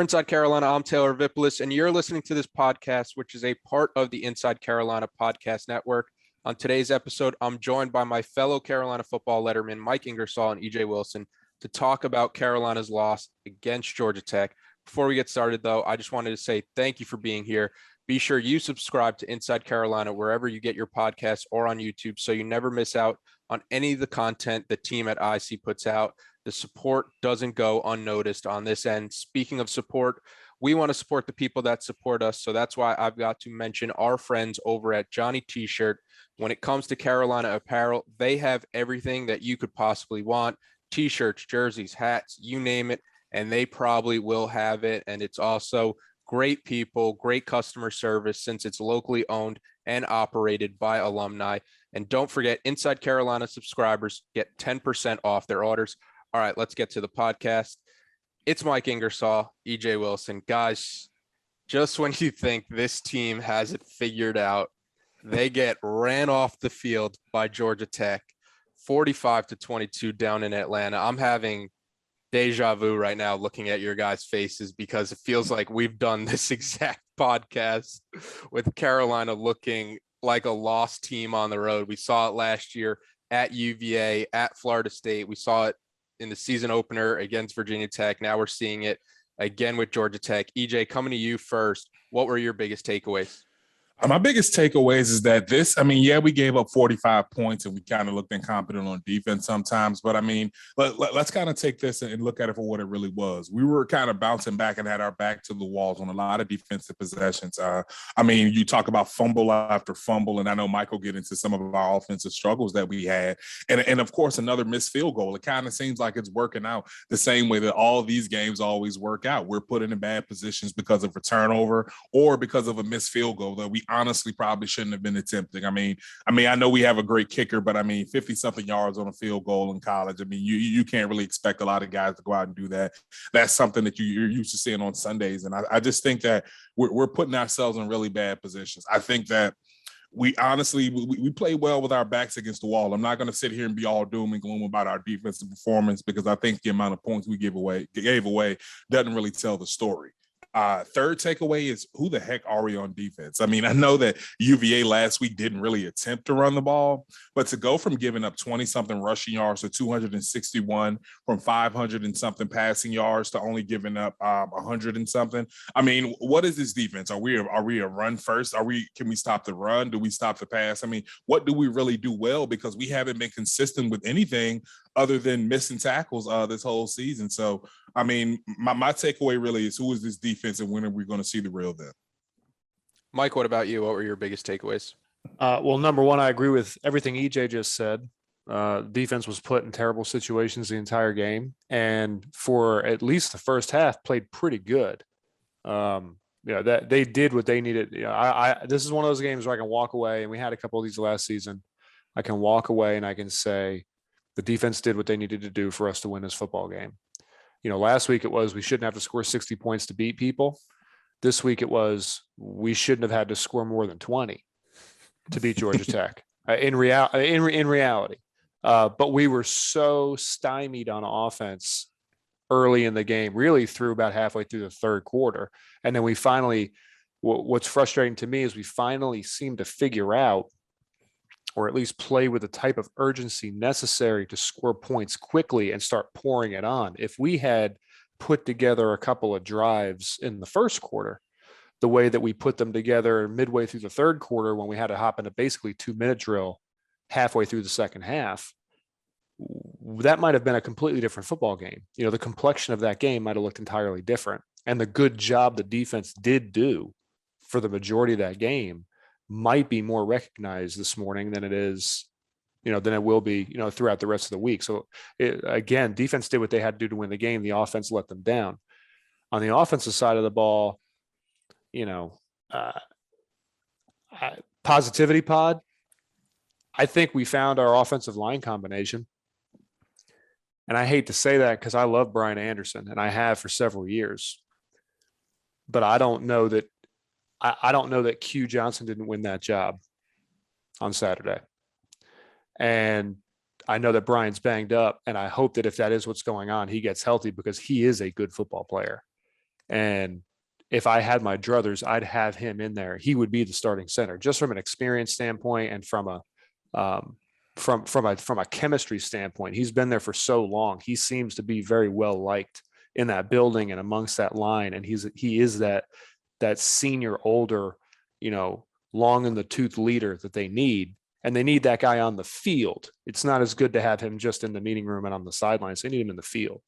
For Inside Carolina, I'm Taylor Vippolis, and you're listening to this podcast, which is a part of the Inside Carolina Podcast Network. On today's episode, I'm joined by my fellow Carolina football lettermen, Mike Ingersoll and EJ Wilson, to talk about Carolina's loss against Georgia Tech. Before we get started, though, I just wanted to say thank you for being here. Be sure you subscribe to Inside Carolina wherever you get your podcasts or on YouTube so you never miss out on any of the content the team at IC puts out. The support doesn't go unnoticed on this end. Speaking of support, we want to support the people that support us. So that's why I've got to mention our friends over at Johnny T-Shirt. When it comes to Carolina apparel, they have everything that you could possibly want. T-shirts, jerseys, hats, you name it, and they probably will have it. And it's also great people, great customer service since it's locally owned and operated by alumni. And don't forget, Inside Carolina subscribers get 10% off their orders. All right, let's get to the podcast. It's Mike Ingersoll, EJ Wilson. Guys, just when you think this team has it figured out, they get ran off the field by Georgia Tech, 45-22 down in Atlanta. I'm having deja vu right now looking at your guys' faces because it feels like we've done this exact podcast with Carolina looking like a lost team on the road. We saw it last year at UVA, at Florida State. We saw it in the season opener against Virginia Tech. Now we're seeing it again with Georgia Tech. EJ, coming to you first, what were your biggest takeaways? My biggest takeaways is that we gave up 45 points and we kind of looked incompetent on defense sometimes. But, let's kind of take this and look at it for what it really was. We were kind of bouncing back and had our back to the walls on a lot of defensive possessions. You talk about fumble after fumble, and I know Mike will get into some of our offensive struggles that we had. And of course, another missed field goal. It kind of seems like it's working out the same way that all these games always work out. We're put in bad positions because of a turnover or because of a missed field goal that we honestly probably shouldn't have been attempting. I know we have a great kicker, but 50-something yards on a field goal in college. You can't really expect a lot of guys to go out and do that. That's something that you're used to seeing on Sundays. And I just think that we're putting ourselves in really bad positions. I think that we play well with our backs against the wall. I'm not going to sit here and be all doom and gloom about our defensive performance because I think the amount of points we gave away doesn't really tell the story. Third takeaway is who the heck are we on defense? I know that UVA last week didn't really attempt to run the ball, but to go from giving up 20-something rushing yards to 261 from 500 and something passing yards to only giving up 100 and something. What is this defense? Are we a run first? Can we stop the run? Do we stop the pass? What do we really do well? Because we haven't been consistent with anything other than missing tackles this whole season. So, my takeaway really is who is this defense and when are we going to see the real them? Mike, what about you? What were your biggest takeaways? Well, number one, I agree with everything EJ just said. Defense was put in terrible situations the entire game, and for at least the first half, played pretty good. That they did what they needed. This is one of those games where I can walk away, and we had a couple of these last season. I can walk away and I can say the defense did what they needed to do for us to win this football game. Last week it was we shouldn't have to score 60 points to beat people. This week it was we shouldn't have had to score more than 20 to beat Georgia Tech. In reality, but we were so stymied on offense early in the game, really through about halfway through the third quarter, and then we finally. What's frustrating to me is we finally seem to figure out, or at least play with the type of urgency necessary to score points quickly and start pouring it on. If we had put together a couple of drives in the first quarter, the way that we put them together midway through the third quarter when we had to hop into basically 2-minute drill halfway through the second half, that might have been a completely different football game. The complexion of that game might have looked entirely different. And the good job the defense did do for the majority of that game might be more recognized this morning than it is, than it will be, throughout the rest of the week. So again, defense did what they had to do to win the game. The offense let them down. On the offensive side of the ball, positivity pod. I think we found our offensive line combination. And I hate to say that because I love Brian Anderson and I have for several years, but I don't know that Q Johnson didn't win that job on Saturday. And I know that Brian's banged up, and I hope that if that is what's going on, he gets healthy because he is a good football player. And if I had my druthers, I'd have him in there. He would be the starting center, just from an experience standpoint and from a chemistry standpoint. He's been there for so long. He seems to be very well liked in that building and amongst that line. And he is that senior, older, long in the tooth leader that they need. And they need that guy on the field. It's not as good to have him just in the meeting room and on the sidelines. They need him in the field.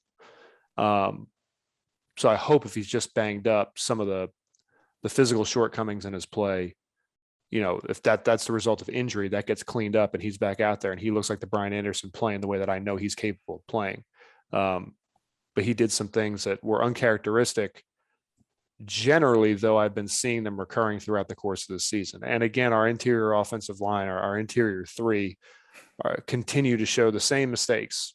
So I hope if he's just banged up, some of the physical shortcomings in his play, if that's the result of injury, that gets cleaned up and he's back out there and he looks like the Brian Anderson playing the way that I know he's capable of playing. But he did some things that were uncharacteristic. Generally, though, I've been seeing them recurring throughout the course of the season. And again, our interior offensive line, our interior three, continue to show the same mistakes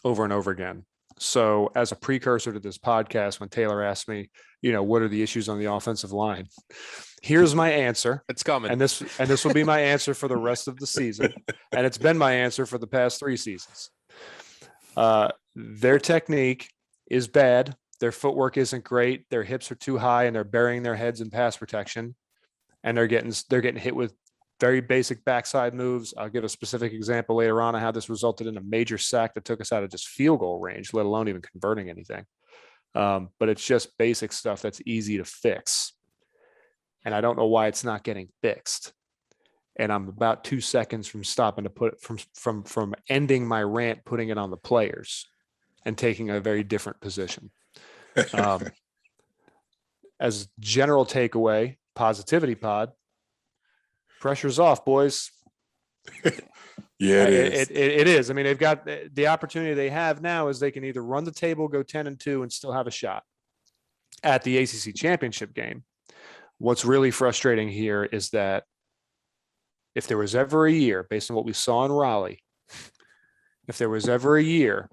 over and over again. So as a precursor to this podcast, when Taylor asked me, what are the issues on the offensive line? Here's my answer. It's coming. And this will be my answer for the rest of the season. And it's been my answer for the past 3 seasons. Their technique is bad. Their footwork isn't great. Their hips are too high and they're burying their heads in pass protection. And they're getting hit with very basic backside moves. I'll give a specific example later on of how this resulted in a major sack that took us out of just field goal range, let alone even converting anything. But it's just basic stuff that's easy to fix. And I don't know why it's not getting fixed. And I'm about 2 seconds from stopping to put from ending my rant, putting it on the players and taking a very different position. As general takeaway, positivity pod, pressure's off, boys. Yeah, it is. I mean, they've got the opportunity they have now is they can either run the table, go 10-2 and still have a shot at the ACC championship game. What's really frustrating here is that if there was ever a year, based on what we saw in Raleigh, if there was ever a year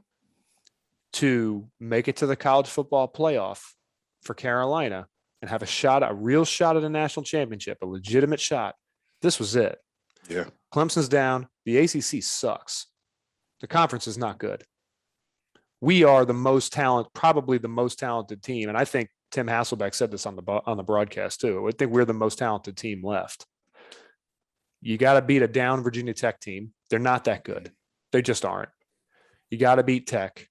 to make it to the college football playoff for Carolina and have a real shot at a national championship, a legitimate shot, this was it. Yeah. Clemson's down. The ACC sucks. The conference is not good. We are probably the most talented team. And I think Tim Hasselbeck said this on the broadcast too. I think we're the most talented team left. You got to beat a down Virginia Tech team. They're not that good. They just aren't. You got to beat Tech.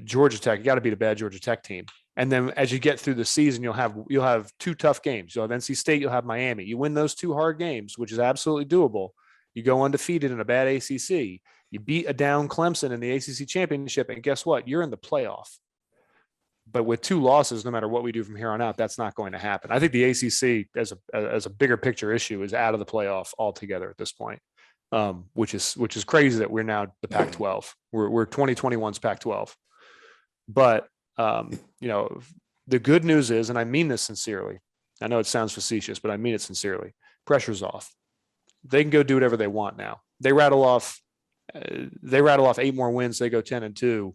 Georgia Tech, you got to beat a bad Georgia Tech team. And then as you get through the season, you'll have 2 tough games. You'll have NC State, you'll have Miami. You win those 2 hard games, which is absolutely doable. You go undefeated in a bad ACC. You beat a down Clemson in the ACC championship, and guess what? You're in the playoff. But with 2 losses, no matter what we do from here on out, that's not going to happen. I think the ACC, as a bigger picture issue, is out of the playoff altogether at this point, which is crazy that we're now the Pac-12. We're 2021's Pac-12. But the good news is, and I mean this sincerely, I know it sounds facetious, but I mean it sincerely, pressure's off. They can go do whatever they want now. They rattle off 8 more wins. They go 10-2.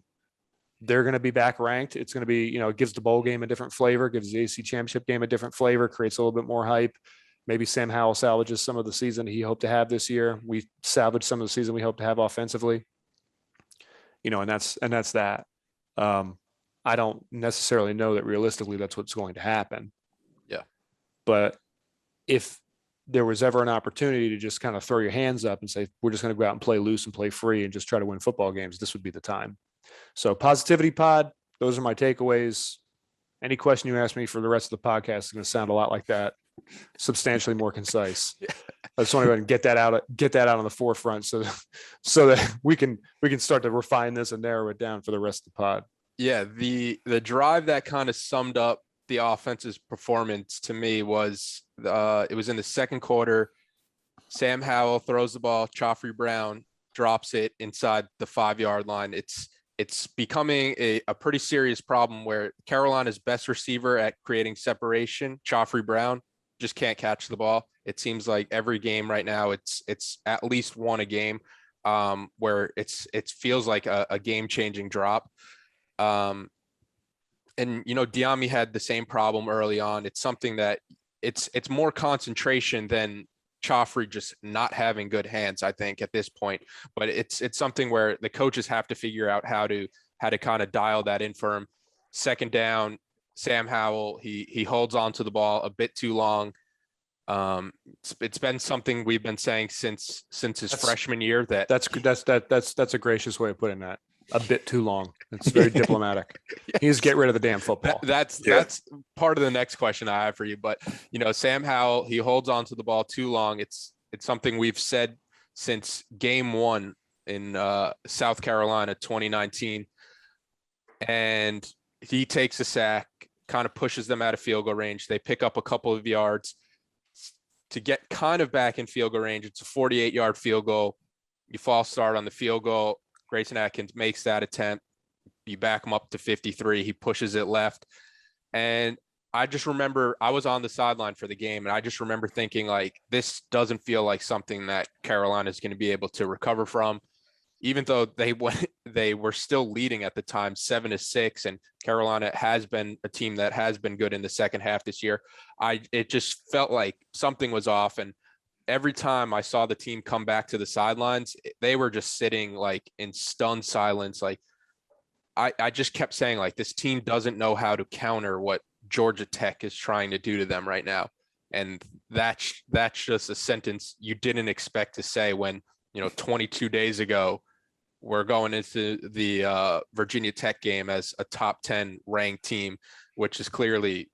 They're going to be back ranked. It's going to be, it gives the bowl game a different flavor, gives the AC championship game a different flavor, creates a little bit more hype. Maybe Sam Howell salvages some of the season he hoped to have this year. We salvaged some of the season we hope to have offensively, and that's that. I don't necessarily know that realistically that's what's going to happen. Yeah. But if there was ever an opportunity to just kind of throw your hands up and say, we're just going to go out and play loose and play free and just try to win football games, this would be the time. So positivity pod, those are my takeaways. Any question you ask me for the rest of the podcast is going to sound a lot like that, substantially more concise. I just want to go ahead and get that out on the forefront so that we can start to refine this and narrow it down for the rest of the pod. Yeah, the drive that kind of summed up the offense's performance to me was it was in the second quarter. Sam Howell throws the ball, Joffrey Brown drops it inside the 5-yard line. It's becoming a pretty serious problem where Carolina's best receiver at creating separation, Joffrey Brown, just can't catch the ball. It seems like every game right now it's at least one a game where it feels like a game-changing drop. And Diami had the same problem early on. It's something that it's more concentration than Joffrey just not having good hands, I think, at this point. But it's something where the coaches have to figure out how to kind of dial that in for him. Second down, Sam Howell, he holds on to the ball a bit too long. It's been something we've been saying since his freshman year. That's a gracious way of putting that. A bit too long. It's very diplomatic. Yes. He needs to get rid of the damn football. That's part of the next question I have for you. But Sam Howell, he holds on to the ball too long. It's something we've said since game 1 in South Carolina 2019, and he takes a sack, kind of pushes them out of field goal range. They pick up a couple of yards to get kind of back in field goal range. It's a 48-yard field goal. You false start on the field goal. Grayson Atkins makes that attempt. You back him up to 53. He pushes it left. And I just remember I was on the sideline for the game, and I just remember thinking, like, this doesn't feel like something that Carolina is going to be able to recover from, even though they were still leading at the time 7-6, and Carolina has been a team that has been good in the second half this year. It just felt like something was off, and every time I saw the team come back to the sidelines, they were just sitting like in stunned silence. Like I just kept saying, like, this team doesn't know how to counter what Georgia Tech is trying to do to them right now. And that's just a sentence you didn't expect to say when, 22 days ago, we're going into the Virginia Tech game as a top 10 ranked team, which is clearly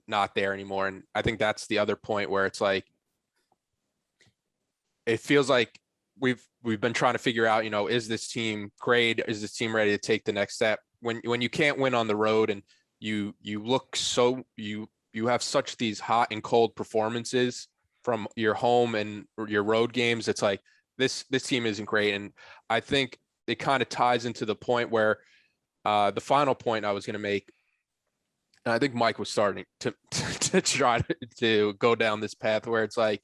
not there anymore. And I think that's the other point where it's like, it feels like we've been trying to figure out, is this team great? Is this team ready to take the next step? When you can't win on the road and you look so you have such these hot and cold performances from your home and your road games, it's like this team isn't great. And I think it kind of ties into the point where the final point I was going to make, and I think Mike was starting to try to go down this path where it's like,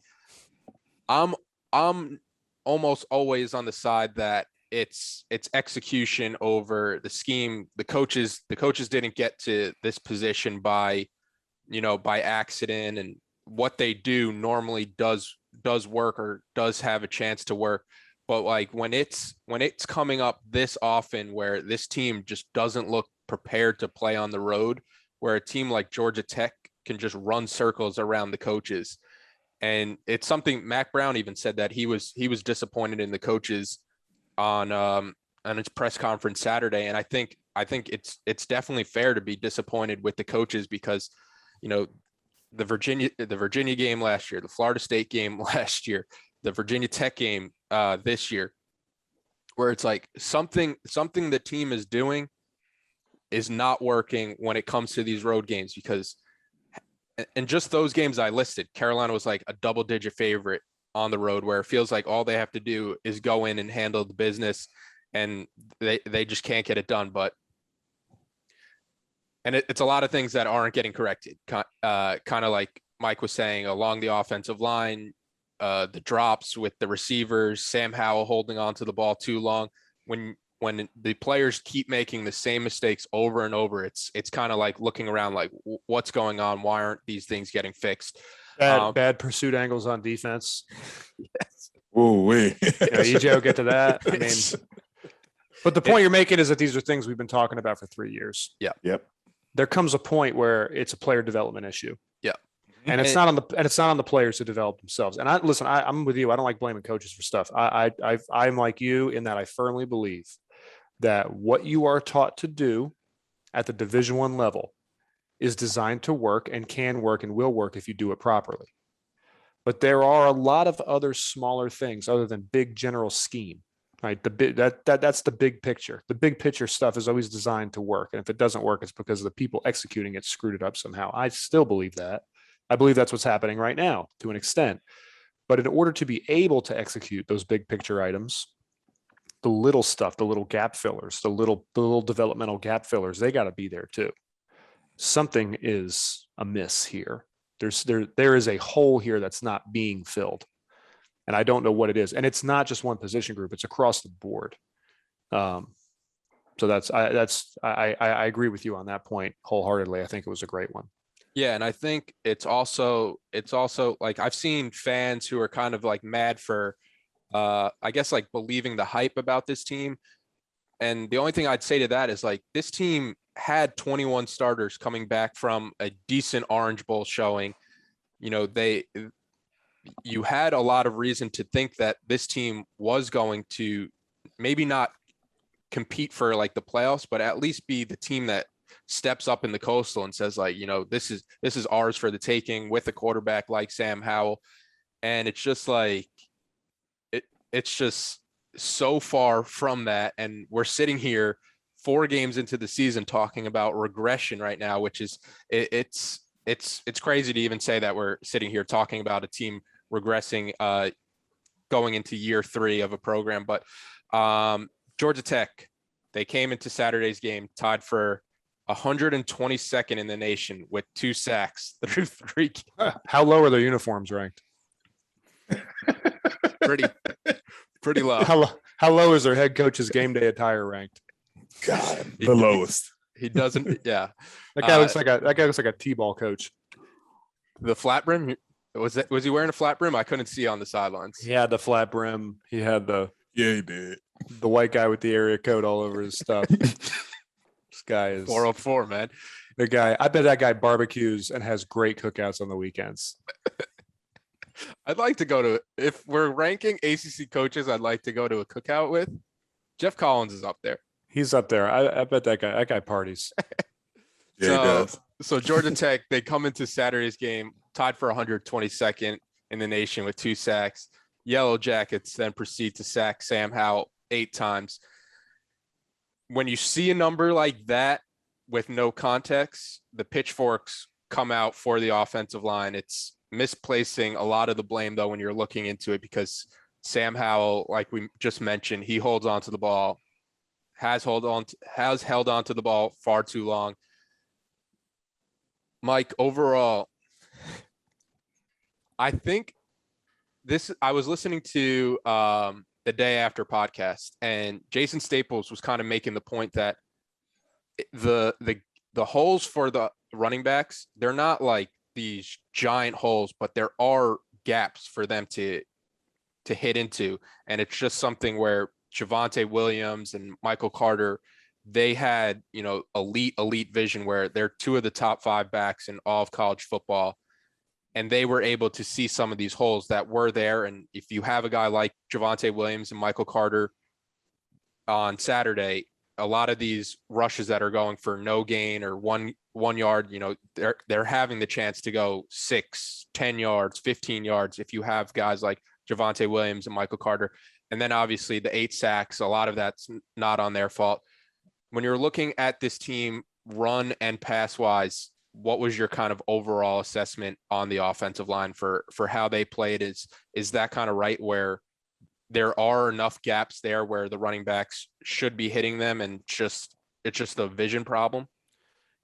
I'm almost always on the side that it's execution over the scheme. The coaches didn't get to this position by accident, and what they do normally does work or does have a chance to work. But like when it's coming up this often where this team just doesn't look prepared to play on the road, where a team like Georgia Tech can just run circles around the coaches. And it's something Mac Brown even said that he was disappointed in the coaches on his press conference Saturday. And I think it's definitely fair to be disappointed with the coaches because, the Virginia game last year, the Florida State game last year, the Virginia Tech game this year, where it's like something the team is doing is not working when it comes to these road games, because and just those games I listed, Carolina was like a double-digit favorite on the road, where it feels like all they have to do is go in and handle the business, and they just can't get it done. But it's a lot of things that aren't getting corrected. Kind of like Mike was saying, along the offensive line, the drops with the receivers, Sam Howell holding on to the ball too long. When the players keep making the same mistakes over and over, it's kind of like looking around like, what's going on? Why aren't these things getting fixed? Bad pursuit angles on defense. Yes. Oh, wait. EJ will get to that. I mean, but the point you're making is that these are things we've been talking about for 3 years. Yeah. Yep. There comes a point where it's a player development issue. Yeah. And it's not on the players to develop themselves. And I'm with you. I don't like blaming coaches for stuff. I'm like you in that I firmly believe that what you are taught to do at the Division I level is designed to work and can work and will work if you do it properly. But there are a lot of other smaller things other than big general scheme, right? That's the big picture. The big picture stuff is always designed to work. And if it doesn't work, it's because the people executing it screwed it up somehow. I still believe that. I believe that's what's happening right now to an extent. But in order to be able to execute those big picture items, the little stuff, the little gap fillers, the little developmental gap fillers, they got to be there too. Something is amiss here. There is a hole here that's not being filled, and I don't know what it is. And it's not just one position group; it's across the board. So I agree with you on that point wholeheartedly. I think it was a great one. Yeah, and I think it's also like I've seen fans who are kind of like mad for I guess like believing the hype about this team. And the only thing I'd say to that is like this team had 21 starters coming back from a decent Orange Bowl showing. You know, you had a lot of reason to think that this team was going to maybe not compete for like the playoffs, but at least be the team that steps up in the Coastal and says, like, you know, this is ours for the taking with a quarterback like Sam Howell. And it's just like it's just so far from that. And we're sitting here 4 games into the season talking about regression right now, which is it's crazy to even say that we're sitting here talking about a team regressing going into year 3 of a program. But Georgia Tech, they came into Saturday's game tied for 122nd in the nation with 2 sacks through 3. How low are their uniforms ranked? Pretty low. How low is their head coach's game day attire ranked? God, the lowest. He doesn't. Yeah, that guy looks like a t-ball coach. The flat brim, was he wearing a flat brim? I couldn't see on the sidelines. He had the flat brim. He had he did. The white guy with the area code all over his stuff. This guy is 404, man. The guy. I bet that guy barbecues and has great cookouts on the weekends. I'd like to go to, if we're ranking ACC coaches, I'd like to go to a cookout with. Jeff Collins is up there. He's up there. I bet that guy parties. Yeah, he does. So Georgia Tech, they come into Saturday's game tied for 122nd in the nation with 2 sacks. Yellow Jackets then proceed to sack Sam Howell 8 times. When you see a number like that with no context, the pitchforks come out for the offensive line. It's misplacing a lot of the blame, though, when you're looking into it, because Sam Howell, like we just mentioned, he holds on to the ball, has held on to the ball far too long. Mike, overall, I think I was listening to the Day After podcast, and Jason Staples was kind of making the point that the holes for the running backs, they're not like these giant holes, but there are gaps for them to hit into. And it's just something where Javonte Williams and Michael Carter, they had, you know, elite vision, where they're 2 of the top 5 backs in all of college football. And they were able to see some of these holes that were there. And if you have a guy like Javonte Williams and Michael Carter on Saturday, a lot of these rushes that are going for no gain or one yard, you know, they're having the chance to go 6, 10 yards, 15 yards if you have guys like Javonte Williams and Michael Carter. And then obviously the 8 sacks, a lot of that's not on their fault. When you're looking at this team run and pass wise, what was your kind of overall assessment on the offensive line for how they played? Is that kind of right, where there are enough gaps there where the running backs should be hitting them, and it's just a vision problem?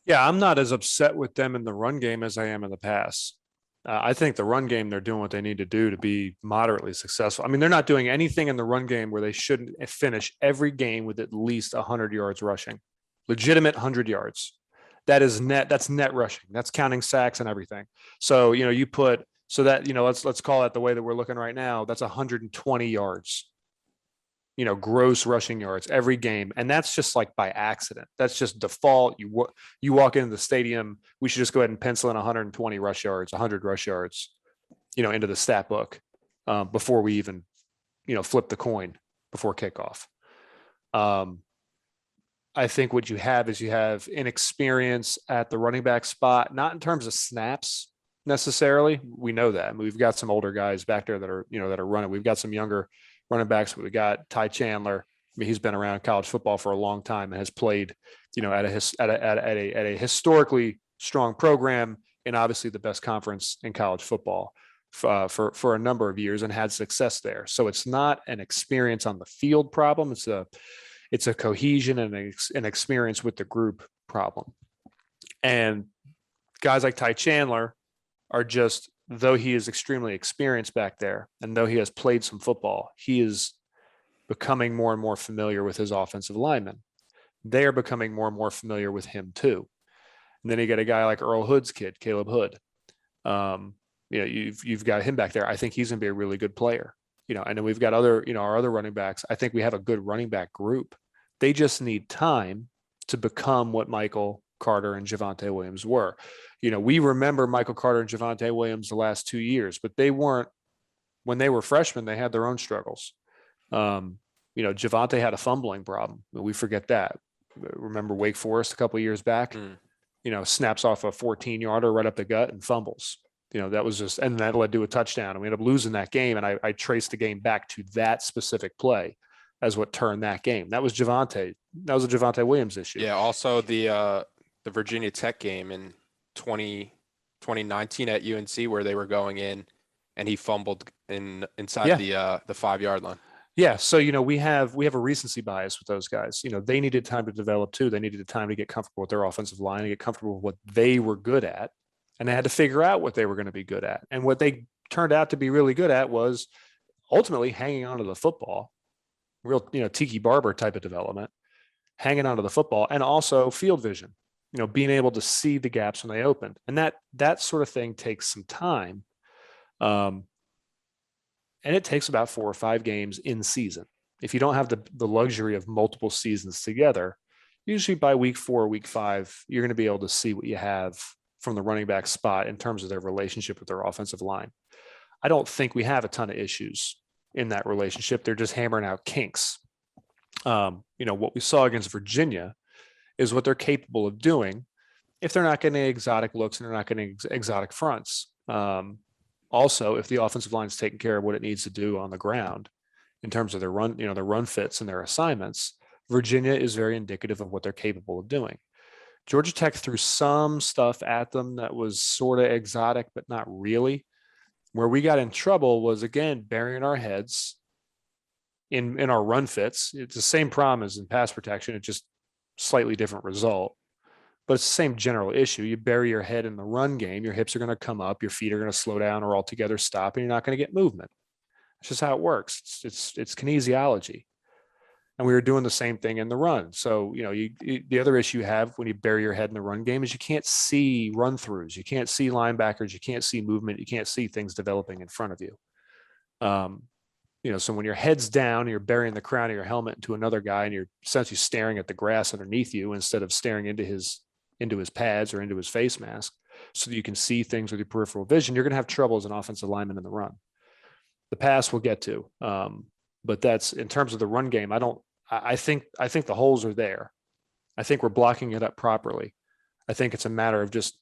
Yeah, I'm not as upset with them in the run game as I am in the pass. I think the run game, they're doing what they need to do to be moderately successful. I mean, they're not doing anything in the run game where they shouldn't finish every game with at least 100 yards rushing, legitimate 100 yards. That's net rushing. That's counting sacks and everything. So, you know, let's call it the way that we're looking right now. That's 120 yards, you know, gross rushing yards every game. And that's just like by accident. That's just default. You walk into the stadium, we should just go ahead and pencil in 120 rush yards, 100 rush yards, you know, into the stat book before we even, you know, flip the coin before kickoff. I think what you have is inexperience at the running back spot, not in terms of snaps necessarily. We know that. I mean, we've got some older guys back there that are running. We've got some younger running backs. We got Ty Chandler. I mean, he's been around college football for a long time and has played, you know, at a historically strong program in obviously the best conference in college football for a number of years and had success there. So it's not an experience on the field problem. It's a cohesion and an experience with the group problem. And guys like Ty Chandler are just, though he is extremely experienced back there, and though he has played some football, he is becoming more and more familiar with his offensive linemen. They are becoming more and more familiar with him too. And then you got a guy like Earl Hood's kid, Caleb Hood. You know, you've got him back there. I think he's going to be a really good player. You know, and then we've got our other running backs. I think we have a good running back group. They just need time to become what Michael Carter and Javonte Williams were. We remember Michael Carter and Javonte Williams the last 2 years, but they weren't, when they were freshmen, they had their own struggles. Javonte had a fumbling problem. We forget that. Remember Wake Forest a couple of years back? Snaps off a 14-yarder right up the gut and fumbles. That was just, and that led to a touchdown. And we ended up losing that game. And I traced the game back to that specific play as what turned that game. That was Javonte. That was a Javonte Williams issue. Yeah. Also the Virginia Tech game in 2019 at UNC where they were going in and he fumbled inside the 5-yard line. Yeah. So, we have a recency bias with those guys. They needed time to develop too. They needed time to get comfortable with their offensive line and get comfortable with what they were good at. And they had to figure out what they were going to be good at. And what they turned out to be really good at was ultimately hanging onto the football, real, Tiki Barber type of development, hanging onto the football, and also field vision, being able to see the gaps when they opened. And that sort of thing takes some time. And it takes about 4 or 5 games in season. If you don't have the luxury of multiple seasons together, usually by week 4 or week 5, you're going to be able to see what you have from the running back spot in terms of their relationship with their offensive line. I don't think we have a ton of issues in that relationship. They're just hammering out kinks. What we saw against Virginia is what they're capable of doing if they're not getting exotic looks and they're not getting exotic fronts. Also, if the offensive line is taking care of what it needs to do on the ground in terms of their run, their run fits and their assignments, Virginia is very indicative of what they're capable of doing. Georgia Tech threw some stuff at them that was sort of exotic, but not really. Where we got in trouble was, again, burying our heads in our run fits. It's the same problem as in pass protection. It's just slightly different result. But it's the same general issue. You bury your head in the run game, your hips are going to come up, your feet are going to slow down or altogether stop, and you're not going to get movement. It's just how it works. It's kinesiology. And we were doing the same thing in the run. So, the other issue you have when you bury your head in the run game is you can't see run throughs. You can't see linebackers. You can't see movement. You can't see things developing in front of you. So when your head's down, you're burying the crown of your helmet into another guy and you're essentially staring at the grass underneath you instead of staring into his pads or into his face mask so that you can see things with your peripheral vision, you're going to have trouble as an offensive lineman in the run. The pass we'll get to. But that's in terms of the run game. I think the holes are there. I think we're blocking it up properly. I think it's a matter of just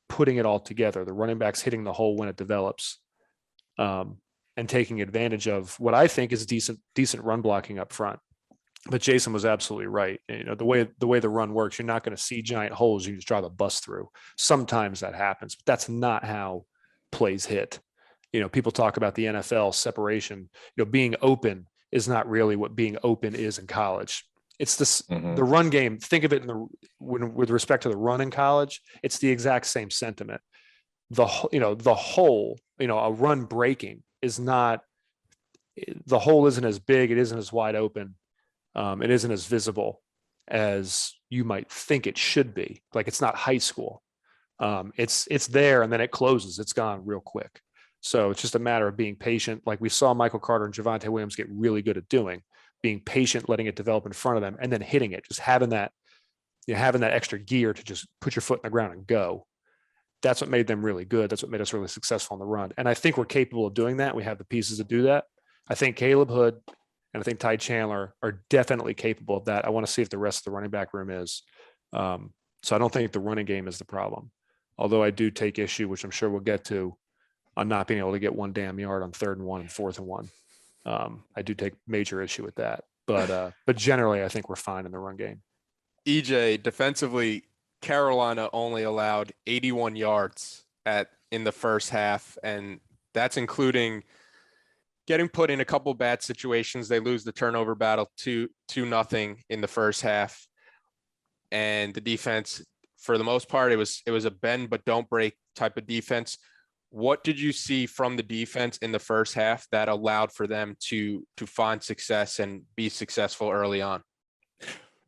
putting it all together. The running backs hitting the hole when it develops, and taking advantage of what I think is decent run blocking up front. But Jason was absolutely right. The way the run works, you're not going to see giant holes you just drive a bus through. Sometimes that happens, but that's not how plays hit. People talk about the NFL separation. Being open is not really what being open is in college. It's this the run game. Think of it with respect to the run in college. It's the exact same sentiment. The hole. A run breaking is not. The hole isn't as big. It isn't as wide open. It isn't as visible as you might think it should be. Like it's not high school. It's there and then it closes. It's gone real quick. So it's just a matter of being patient. Like we saw Michael Carter and Javonte Williams get really good at doing, being patient, letting it develop in front of them, and then hitting it, just having that extra gear to just put your foot in the ground and go. That's what made them really good. That's what made us really successful on the run. And I think we're capable of doing that. We have the pieces to do that. I think Caleb Hood and I think Ty Chandler are definitely capable of that. I want to see if the rest of the running back room is. So I don't think the running game is the problem. Although I do take issue, which I'm sure we'll get to, on not being able to get one damn yard on 3rd and 1 and 4th and 1. I do take major issue with that. But generally, I think we're fine in the run game. EJ, defensively, Carolina only allowed 81 yards in the first half, and that's including getting put in a couple bad situations. They lose the turnover battle 2-0 in the first half, and the defense, for the most part, it was a bend but don't break type of defense. What did you see from the defense in the first half that allowed for them to find success and be successful early on?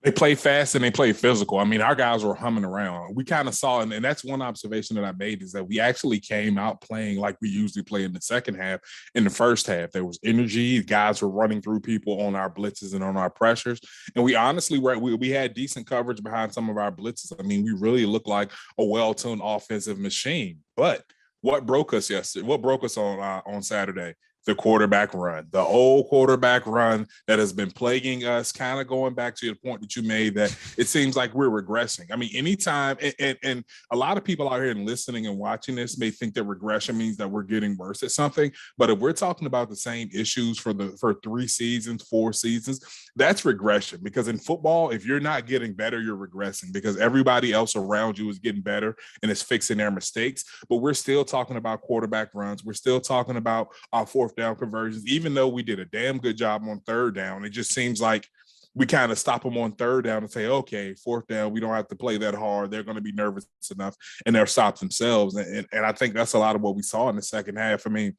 They play fast and they play physical. I mean, our guys were humming around. We kind of saw, and that's one observation that I made, is that we actually came out playing like we usually play in the second half. In the first half, there was energy. Guys were running through people on our blitzes and on our pressures. And we honestly we had decent coverage behind some of our blitzes. I mean, we really looked like a well-tuned offensive machine. But what broke us yesterday? What broke us on Saturday? The quarterback run, the old quarterback run that has been plaguing us, kind of going back to the point that you made, that it seems like we're regressing. I mean, anytime, and a lot of people out here and listening and watching this may think that regression means that we're getting worse at something. But if we're talking about the same issues for 3 seasons, 4 seasons, that's regression. Because in football, if you're not getting better, you're regressing, because everybody else around you is getting better and is fixing their mistakes. But we're still talking about quarterback runs. We're still talking about our fourth down conversions, even though we did a damn good job on third down. It just seems like we kind of stop them on third down and say, okay, fourth down, we don't have to play that hard. They're going to be nervous enough, and they'll stop themselves. And I think that's a lot of what we saw in the second half. I mean,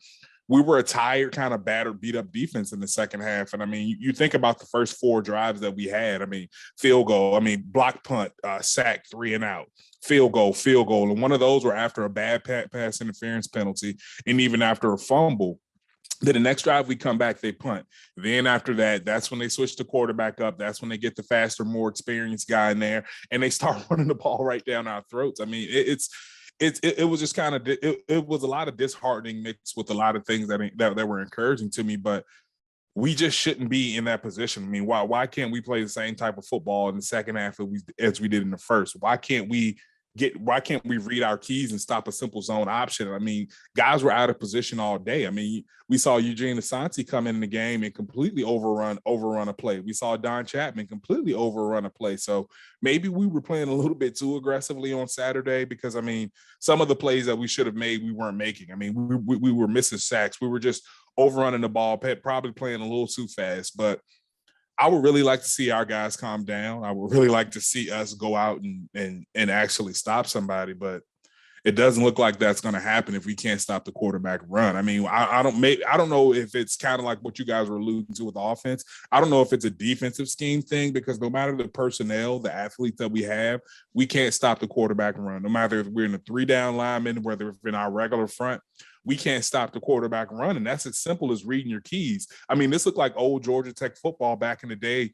we were a tired, kind of battered, beat up defense in the second half. And I mean, you think about the first 4 drives that we had. I mean, field goal, I mean, block punt, sack, 3 and out, field goal. And one of those were after a bad pass interference penalty, and even after a fumble. Then the next drive we come back, they punt. Then after that, that's when they switch the quarterback up. That's when they get the faster, more experienced guy in there, and they start running the ball right down our throats. I mean, it was just kind of, it was a lot of disheartening mixed with a lot of things that were encouraging to me, but we just shouldn't be in that position. I mean, why can't we play the same type of football in the second half as we did in the first? Why can't we read our keys and stop a simple zone option? I mean, guys were out of position all day. I mean, we saw Eugene Asante come in the game and completely overrun a play. We saw Don Chapman completely overrun a play. So maybe we were playing a little bit too aggressively on Saturday, because, I mean, some of the plays that we should have made, we weren't making. I mean, we were missing sacks. We were just overrunning the ball, probably playing a little too fast. But I would really like to see our guys calm down. I would really like to see us go out and actually stop somebody, but it doesn't look like that's going to happen if we can't stop the quarterback run. I mean, I don't know if it's kind of like what you guys were alluding to with offense. I don't know if it's a defensive scheme thing, because no matter the personnel, the athletes that we have, we can't stop the quarterback run. No matter if we're in a 3-down lineman, whether it's in our regular front, we can't stop the quarterback run. And that's as simple as reading your keys. I mean, this looked like old Georgia Tech football back in the day,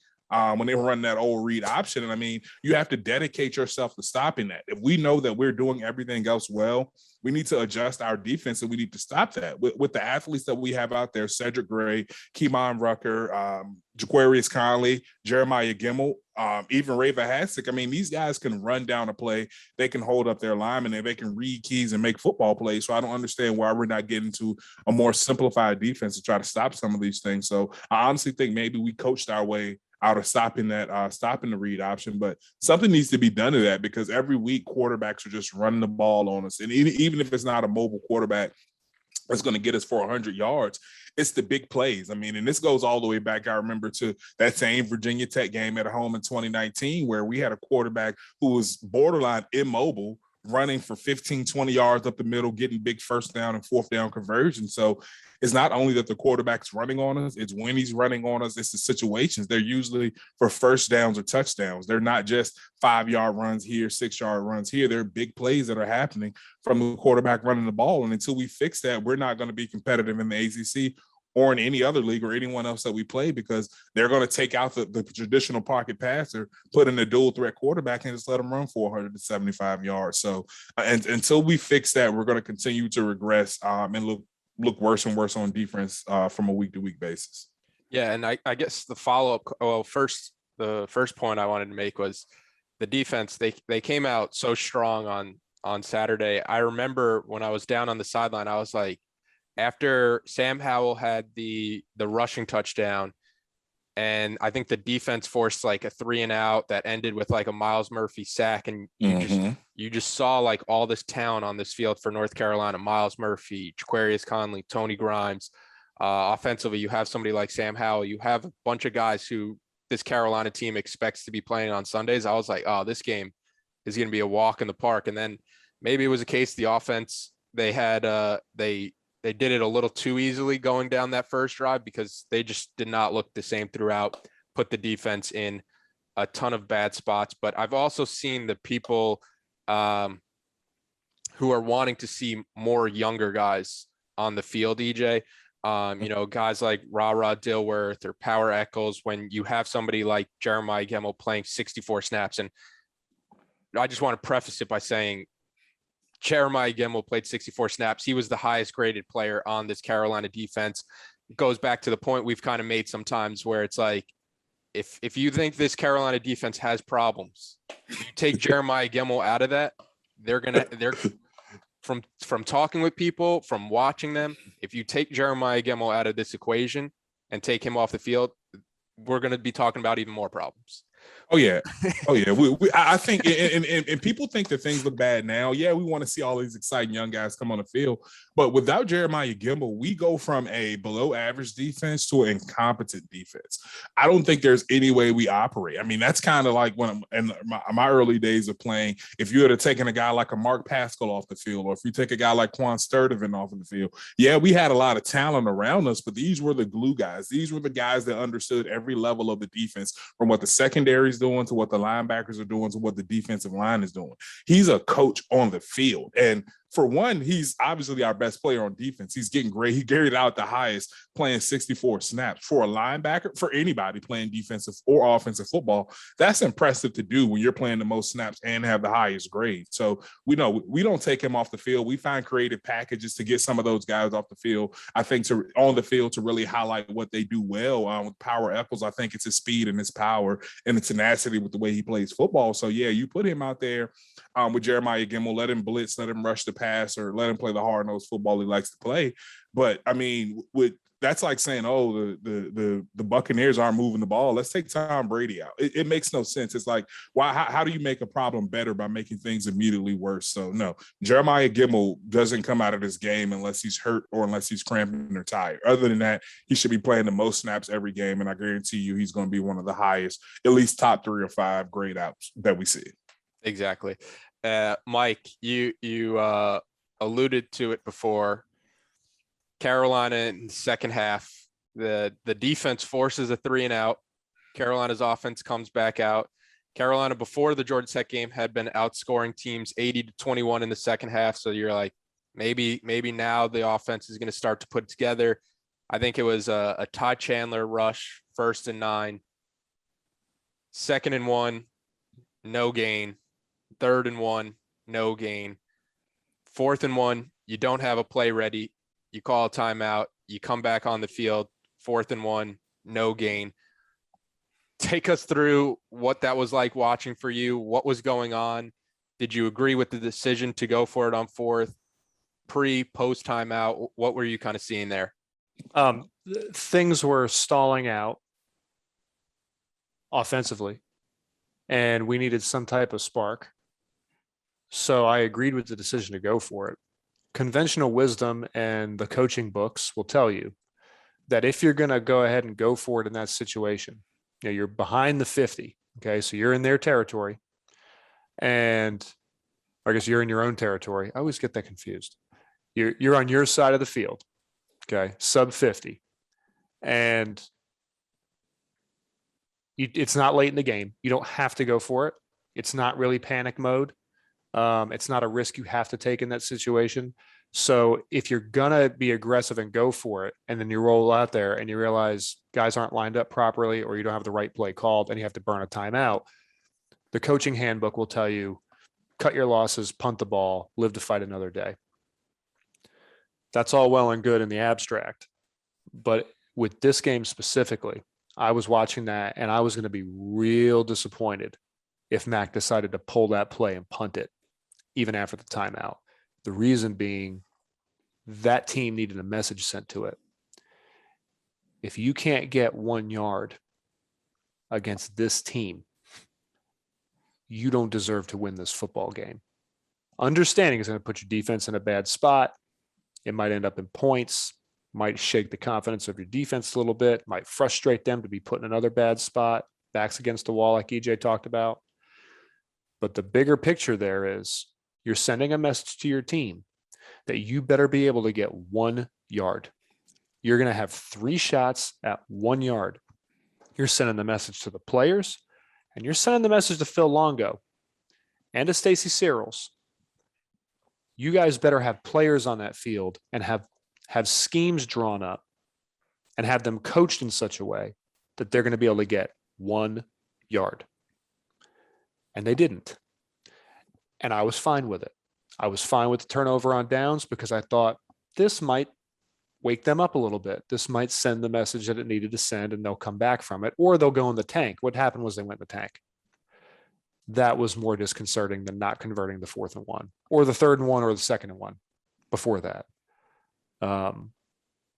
when they were running that old read option. And I mean, you have to dedicate yourself to stopping that. If we know that we're doing everything else well, we need to adjust our defense, and we need to stop that. With the athletes that we have out there, Cedric Gray, Keemon Rucker, Jaquarius Conley, Jeremiah Gimmel, even Rava Hassick. I mean, these guys can run down a play. They can hold up their linemen, and they can read keys and make football plays. So I don't understand why we're not getting to a more simplified defense to try to stop some of these things. So I honestly think maybe we coached our way out of stopping the read option, but something needs to be done to that, because every week quarterbacks are just running the ball on us. And even if it's not a mobile quarterback that's going to get us for 100 yards, it's the big plays. I mean, and this goes all the way back, I remember, to that same Virginia Tech game at home in 2019, where we had a quarterback who was borderline immobile, running for 15, 20 yards up the middle, getting big first down and fourth down conversions. So it's not only that the quarterback's running on us, it's when he's running on us, it's the situations. They're usually for first downs or touchdowns. They're not just 5-yard runs here, 6-yard runs here. They're big plays that are happening from the quarterback running the ball. And until we fix that, we're not going to be competitive in the ACC or in any other league or anyone else that we play, because they're going to take out the traditional pocket passer, put in a dual threat quarterback, and just let them run 475 yards. So and until we fix that, we're going to continue to regress and look worse and worse on defense from a week-to-week basis. Yeah, and I guess the follow-up, the first point I wanted to make was the defense. They came out so strong on Saturday. I remember when I was down on the sideline, I was like, after Sam Howell had the rushing touchdown, and I think the defense forced like a 3-and-out that ended with like a Miles Murphy sack, and you just saw like all this talent on this field for North Carolina: Miles Murphy, Jaquarius Conley, Tony Grimes. Offensively, you have somebody like Sam Howell. You have a bunch of guys who this Carolina team expects to be playing on Sundays. I was like, oh, this game is going to be a walk in the park. And then maybe it was a case the offense, they had they did it a little too easily going down that first drive, because they just did not look the same throughout, put the defense in a ton of bad spots, but I've also seen the people who are wanting to see more younger guys on the field, EJ. Guys like Ra Dilworth or Power Eccles, when you have somebody like Jeremiah Gemmel playing 64 snaps. And I just want to preface it by saying Jeremiah Gemmel played 64 snaps. He was the highest graded player on this Carolina defense. It goes back to the point we've kind of made sometimes where it's like, if you think this Carolina defense has problems, you take Jeremiah Gemmel out of that, they're from talking with people, from watching them, if you take Jeremiah Gemmel out of this equation and take him off the field, we're going to be talking about even more problems. Oh yeah. I think, and people think that things look bad now. Yeah, we want to see all these exciting young guys come on the field, but without Jeremiah Gemmel, we go from a below average defense to an incompetent defense. I don't think there's any way we operate. I mean, that's kind of like when I'm in my early days of playing. If you had taken a guy like a Mark Pascal off the field, or if you take a guy like Quan Sturdivant off of the field, yeah, we had a lot of talent around us, but these were the glue guys. These were the guys that understood every level of the defense, from what the secondary is doing to what the linebackers are doing to what the defensive line is doing. He's a coach on the field. And for one, he's obviously our best player on defense. He's getting great. He carried out the highest, playing 64 snaps. For a linebacker, for anybody playing defensive or offensive football, that's impressive to do when you're playing the most snaps and have the highest grade. So we know we don't take him off the field. We find creative packages to get some of those guys off the field. I think on the field to really highlight what they do well. With Power Eccles, I think it's his speed and his power and the tenacity with the way he plays football. So yeah, you put him out there with Jeremiah Gemmel, let him blitz, let him rush the pass, or let him play the hard-nosed football he likes to play. But I mean, that's like saying, oh, the Buccaneers aren't moving the ball. Let's take Tom Brady out. It makes no sense. It's like, why? How do you make a problem better by making things immediately worse? So no, Jeremiah Gemmel doesn't come out of this game unless he's hurt or unless he's cramping or tired. Other than that, he should be playing the most snaps every game, and I guarantee you he's going to be one of the highest, at least top 3 or 5 grade outs that we see. Exactly. Mike, you alluded to it before. Carolina in the second half, the defense forces a 3-and-out. Carolina's offense comes back out. Carolina, before the Georgia Tech game, had been outscoring teams 80-21 in the second half. So you're like, maybe now the offense is going to start to put it together. I think it was a Ty Chandler rush, 1st and 9, 2nd and 1, no gain, 3rd and 1, no gain, 4th and 1, you don't have a play ready. You call a timeout, you come back on the field, 4th and 1, no gain. Take us through what that was like watching for you. What was going on? Did you agree with the decision to go for it on 4th, post timeout? What were you kind of seeing there? Things were stalling out offensively, and we needed some type of spark. So I agreed with the decision to go for it. Conventional wisdom and the coaching books will tell you that if you're going to go ahead and go for it in that situation, you're behind the 50. Okay. So you're in their territory, and I guess you're in your own territory. I always get that confused. You're on your side of the field. Okay. Sub 50. And it's not late in the game. You don't have to go for it. It's not really panic mode. It's not a risk you have to take in that situation. So if you're going to be aggressive and go for it, and then you roll out there and you realize guys aren't lined up properly, or you don't have the right play called and you have to burn a timeout, the coaching handbook will tell you, cut your losses, punt the ball, live to fight another day. That's all well and good in the abstract. But with this game specifically, I was watching that and I was going to be real disappointed if Mac decided to pull that play and punt it, even after the timeout. The reason being, that team needed a message sent to it. If you can't get 1 yard against this team, you don't deserve to win this football game. Understanding is going to put your defense in a bad spot. It might end up in points, might shake the confidence of your defense a little bit, might frustrate them to be put in another bad spot, backs against the wall like EJ talked about. But the bigger picture there is, you're sending a message to your team that you better be able to get 1 yard. You're going to have 3 shots at 1 yard. You're sending the message to the players, and you're sending the message to Phil Longo and to Stacey Searles, you guys better have players on that field and have schemes drawn up and have them coached in such a way that they're going to be able to get 1 yard. And they didn't. And I was fine with it. I was fine with the turnover on downs because I thought this might wake them up a little bit. This might send the message that it needed to send, and they'll come back from it, or they'll go in the tank. What happened was they went in the tank. That was more disconcerting than not converting the 4th and 1 or the 3rd and 1 or the 2nd and 1 before that.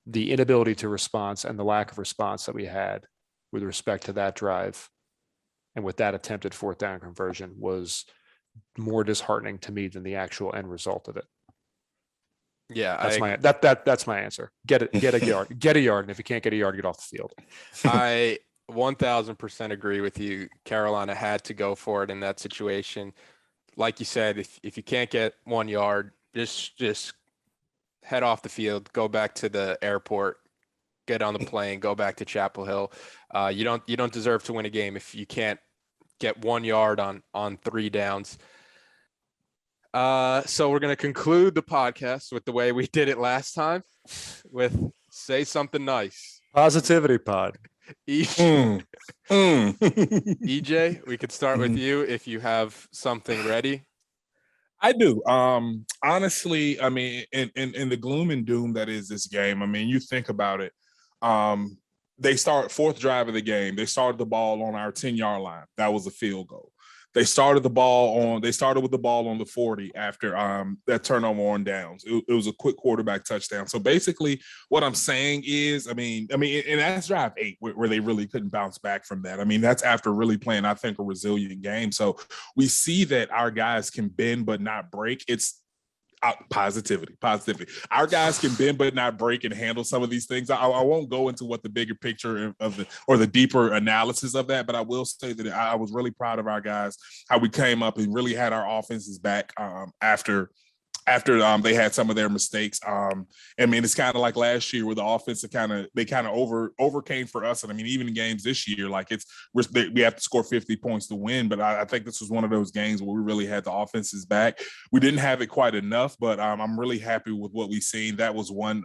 The inability to response and the lack of response that we had with respect to that drive and with that attempted 4th down conversion was more disheartening to me than the actual end result of it. Yeah, that's my answer. Get a yard, get a yard, and if you can't get a yard, get off the field. I 1000% agree with you. Carolina had to go for it in that situation. Like you said, if you can't get 1 yard, just head off the field, go back to the airport, get on the plane, go back to Chapel Hill. You don't deserve to win a game if you can't get 1 yard on 3 downs. So we're going to conclude the podcast with the way we did it last time, with say something nice. Positivity pod. EJ, we could start with you if you have something ready. I do. Honestly, I mean, in the gloom and doom that is this game, I mean, you think about it. They start 4th drive of the game. They started the ball on our 10-yard line. That was a field goal. They started with the ball on the 40 after that turnover on downs. It was a quick quarterback touchdown. So basically what I'm saying is, I mean, and that's drive 8 where they really couldn't bounce back from that. I mean, that's after really playing, I think, a resilient game. So we see that our guys can bend but not break. It's positivity. Our guys can bend but not break and handle some of these things. I won't go into what the bigger picture of the deeper analysis of that, but I will say that I was really proud of our guys, how we came up and really had our offenses back after they had some of their mistakes. I mean, it's kind of like last year where the offense overcame for us. And I mean, even in games this year, like we have to score 50 points to win. But I think this was one of those games where we really had the offenses back. We didn't have it quite enough, but I'm really happy with what we've seen. That was one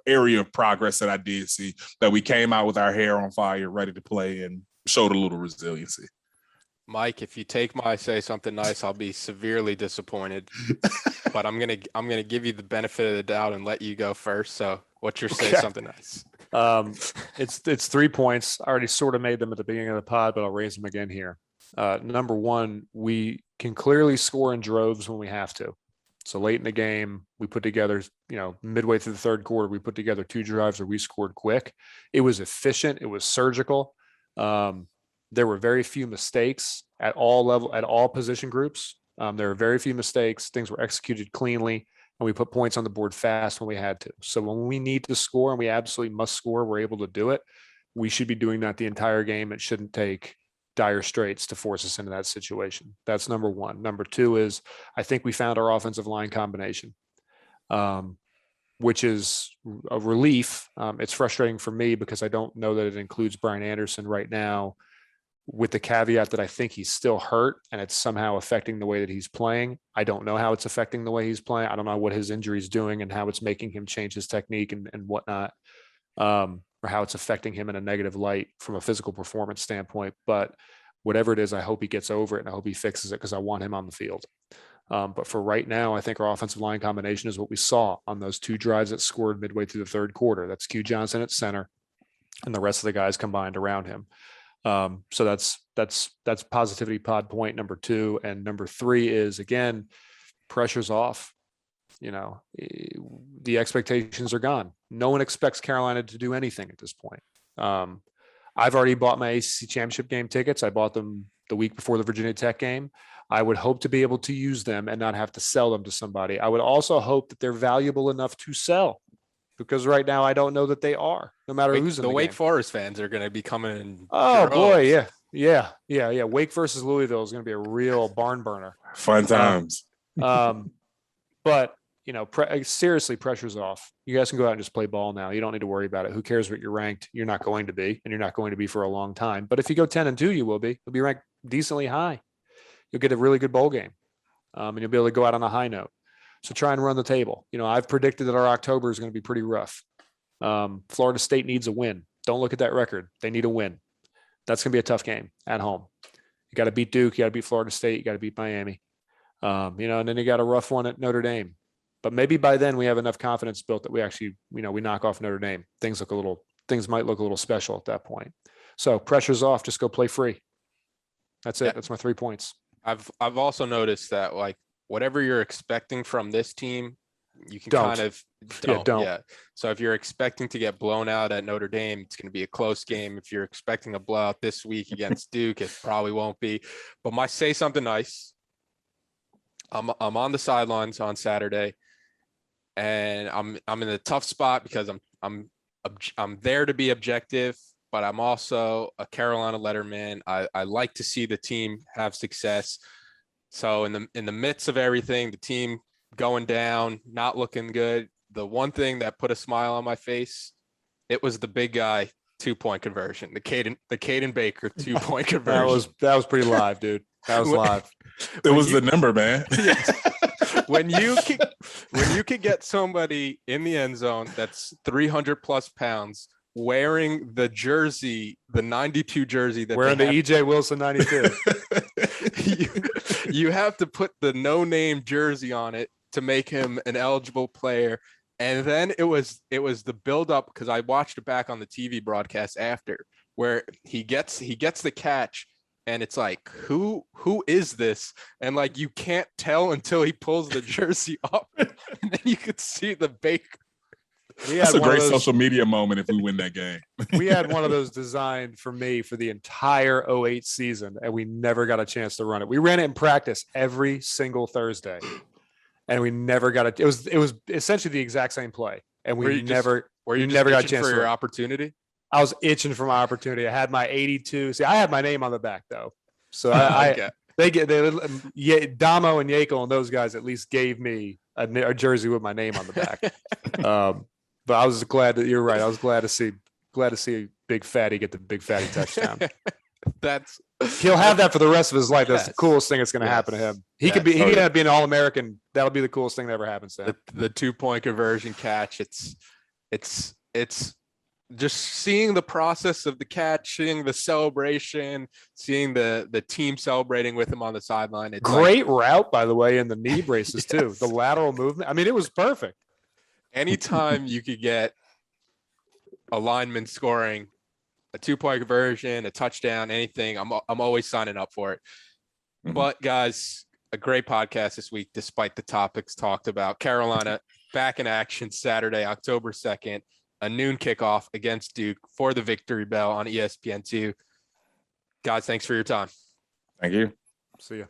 area of progress that I did see, that we came out with our hair on fire, ready to play, and showed a little resiliency. Mike, if you take my say something nice, I'll be severely disappointed. But I'm gonna give you the benefit of the doubt and let you go first. So what's your say something nice? It's 3 points. I already sort of made them at the beginning of the pod, but I'll raise them again here. Number one, we can clearly score in droves when we have to. So late in the game, we put together, midway through the 3rd quarter, we put together 2 drives where we scored quick. It was efficient. It was surgical. There were very few mistakes at all position groups. There were very few mistakes. Things were executed cleanly, and we put points on the board fast when we had to. So when we need to score, and we absolutely must score, we're able to do it. We should be doing that the entire game. It shouldn't take dire straits to force us into that situation. That's number one. Number two is I think we found our offensive line combination, which is a relief. It's frustrating for me because I don't know that it includes Brian Anderson right now, with the caveat that I think he's still hurt and it's somehow affecting the way that he's playing. I don't know how it's affecting the way he's playing. I don't know what his injury is doing and how it's making him change his technique and whatnot, or how it's affecting him in a negative light from a physical performance standpoint. But whatever it is, I hope he gets over it and I hope he fixes it because I want him on the field. But for right now, I think our offensive line combination is what we saw on those 2 drives that scored midway through the 3rd quarter. That's Q Johnson at center and the rest of the guys combined around him. So that's positivity pod point number 2. And number 3 is, again, pressure's off. The expectations are gone. No one expects Carolina to do anything at this point. I've already bought my ACC championship game tickets. I bought them the week before the Virginia Tech game. I would hope to be able to use them and not have to sell them to somebody. I would also hope that they're valuable enough to sell, because right now I don't know that they are, no matter who's in the Wake game. Forest fans are going to be coming in. Oh boy. Yeah. Wake versus Louisville is going to be a real barn burner. Fun times. But seriously, pressure's off. You guys can go out and just play ball now. You don't need to worry about it. Who cares what you're ranked? You're not going to be, and you're not going to be for a long time. But if you go 10-2, you will be. You'll be ranked decently high. You'll get a really good bowl game, and you'll be able to go out on a high note. So try and run the table. I've predicted that our October is going to be pretty rough. Florida State needs a win. Don't look at that record. They need a win. That's going to be a tough game at home. You got to beat Duke. You got to beat Florida State. You got to beat Miami. And then you got a rough one at Notre Dame. But maybe by then we have enough confidence built that we actually, we knock off Notre Dame. Things might look a little special at that point. So pressure's off. Just go play free. That's it. That's my 3 points. I've also noticed that like whatever you're expecting from this team, you can Don't. kind of don't. Yeah. So if you're expecting to get blown out at Notre Dame, it's going to be a close game. If you're expecting a blowout this week against Duke, it probably won't be. But my say something nice. I'm on the sidelines on Saturday, and I'm in a tough spot because I'm there to be objective, but I'm also a Carolina letterman. I like to see the team have success. So in the midst of everything, the team going down, not looking good, the one thing that put a smile on my face, it was the big guy 2-point conversion, the Caden Baker 2-point conversion. That was pretty live, dude. That was live. It was the number, man. Yes. When you can get somebody in the end zone that's 300 plus pounds wearing the jersey, the 92 jersey that wearing the EJ Wilson 92. you have to put the no-name jersey on it to make him an eligible player. And then it was the build-up, because I watched it back on the TV broadcast after, where he gets the catch, and it's like, who is this? And like, you can't tell until he pulls the jersey up, and then you could see the Baker. That's a great social media moment if we win that game. We had one of those designed for me for the entire 08 season, and we never got a chance to run it. We ran it in practice every single Thursday, and we never got it. It was essentially the exact same play, and we never got a chance for your opportunity. I was itching for my opportunity. I had my 82. See, I had my name on the back though, so they Damo and Yekel and those guys at least gave me a jersey with my name on the back. But I was glad that you're right. I was glad to see Big Fatty get the Big Fatty touchdown. He'll have that for the rest of his life. That's the coolest thing that's going to happen to him. He could be an All-American. That'll be the coolest thing that ever happens to him. The 2-point conversion catch. It's just seeing the process of the catch, seeing the celebration, seeing the team celebrating with him on the sideline. It's great route, by the way, in the knee braces too. The lateral movement. I mean, it was perfect. Anytime you could get a lineman scoring a 2-point conversion, a touchdown, anything, I'm always signing up for it. Mm-hmm. But guys, a great podcast this week, despite the topics talked about. Carolina back in action Saturday, October 2nd, a noon kickoff against Duke for the Victory Bell on ESPN2. Guys, thanks for your time. Thank you. See ya.